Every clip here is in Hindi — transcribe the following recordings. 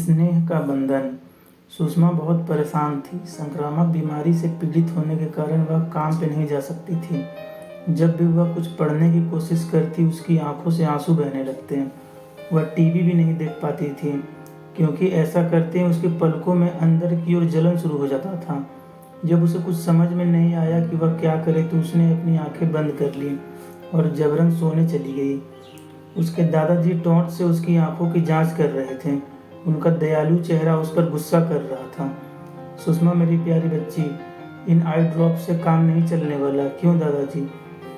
स्नेह का बंधन। सुषमा बहुत परेशान थी। संक्रामक बीमारी से पीड़ित होने के कारण वह काम पे नहीं जा सकती थी। जब भी वह कुछ पढ़ने की कोशिश करती, उसकी आंखों से आंसू बहने लगते। वह टीवी भी नहीं देख पाती थी, क्योंकि ऐसा करते ही उसके पलकों में अंदर की ओर जलन शुरू हो जाता था। जब उसे कुछ समझ में नहीं आया कि वह क्या करे, तो उसने अपनी आंखें बंद कर ली और जबरन सोने चली गई। उसके दादाजी टॉर्च से उसकी आंखों की जांच कर रहे थे। उनका दयालु चेहरा उस पर गुस्सा कर रहा था। सुषमा, मेरी प्यारी बच्ची, इन आई ड्रॉप से काम नहीं चलने वाला। क्यों दादाजी?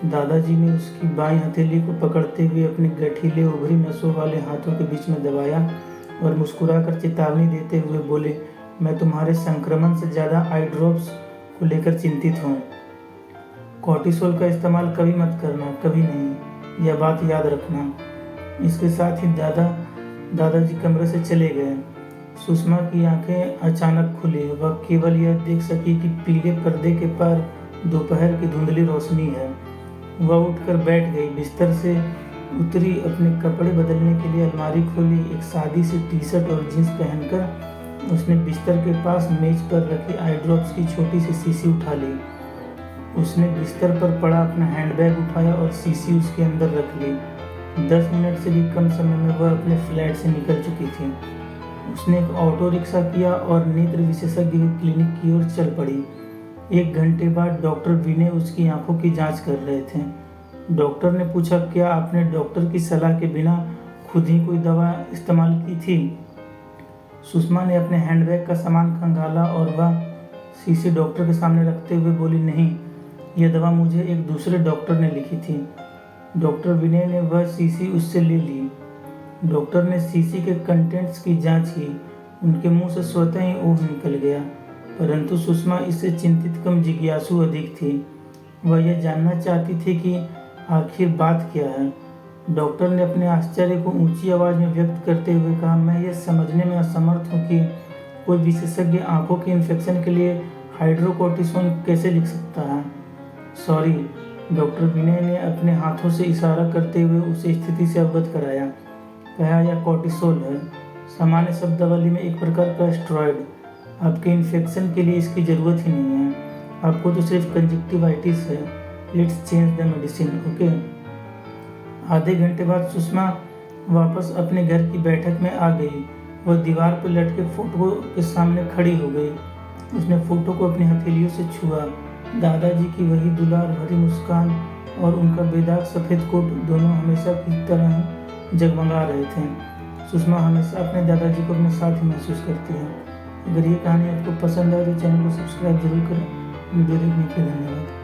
दादाजी ने उसकी बाईं हथेली को पकड़ते हुए अपने गठीले उभरी नसों वाले हाथों के बीच में दबाया और मुस्कुराकर चेतावनी देते हुए बोले, मैं तुम्हारे संक्रमण से ज़्यादा आई ड्रॉप्स को लेकर चिंतित हूँ। कॉर्टिसोल का इस्तेमाल कभी मत करना, कभी नहीं, यह बात याद रखना। इसके साथ ही दादाजी कमरे से चले गए। सुषमा की आंखें अचानक खुली। वह केवल यह देख सकी कि पीले पर्दे के पार दोपहर की धुंधली रोशनी है। वह उठकर बैठ गई, बिस्तर से उतरी, अपने कपड़े बदलने के लिए अलमारी खोली। एक सादी सी टी शर्ट और जींस पहनकर उसने बिस्तर के पास मेज पर रखी आई ड्रॉप्स की छोटी सी शीशी उठा ली। उसने बिस्तर पर पड़ा अपना हैंडबैग उठाया और शीशी उसके अंदर रख ली। 10 मिनट से भी कम समय में वह अपने फ्लैट से निकल चुकी थी। उसने एक ऑटो रिक्शा किया और नेत्र विशेषज्ञ के क्लिनिक की ओर चल पड़ी। 1 घंटे बाद डॉक्टर विनय उसकी आंखों की जांच कर रहे थे। डॉक्टर ने पूछा, क्या आपने डॉक्टर की सलाह के बिना खुद ही कोई दवा इस्तेमाल की थी? सुषमा ने अपने हैंडबैग का सामान खंगाला और वह शीशी डॉक्टर के सामने रखते हुए बोली, नहीं, यह दवा मुझे एक दूसरे डॉक्टर ने लिखी थी। डॉक्टर विनय ने वह शीशी उससे ले ली। डॉक्टर ने शीशी के कंटेंट्स की जांच की। उनके मुंह से स्वतः ही ओह निकल गया, परंतु सुषमा इससे चिंतित कम जिज्ञासु अधिक थी। वह यह जानना चाहती थी कि आखिर बात क्या है। डॉक्टर ने अपने आश्चर्य को ऊंची आवाज में व्यक्त करते हुए कहा, मैं यह समझने में असमर्थ हूँ कि कोई विशेषज्ञ आंखों के इन्फेक्शन के लिए हाइड्रोकोर्टिसोन कैसे लिख सकता है। सॉरी, डॉक्टर विनय ने अपने हाथों से इशारा करते हुए उसे स्थिति से अवगत कराया। कहा, यह कॉर्टिसोल है, सामान्य शब्दावली में एक प्रकार का स्टेरॉइड। आपके इन्फेक्शन के लिए इसकी ज़रूरत ही नहीं है। आपको तो सिर्फ कंजक्टिवाइटिस है। Let's change the medicine, okay. आधे घंटे बाद सुषमा वापस अपने घर की बैठक में आ गई। वह दीवार पर लटके फोटो के सामने खड़ी हो गई। उसने फोटो को अपनी हथेलियों से छुआ। दादाजी की वही दुलार भरी मुस्कान और उनका बेदाग सफ़ेद कोट दोनों हमेशा की तरह ही जगमगा रहे थे। सुषमा हमेशा अपने दादाजी को अपने साथ ही महसूस करती है। अगर ये कहानी आपको पसंद आए तो चैनल को सब्सक्राइब जरूर करें। वीडियो देखने के लिए धन्यवाद।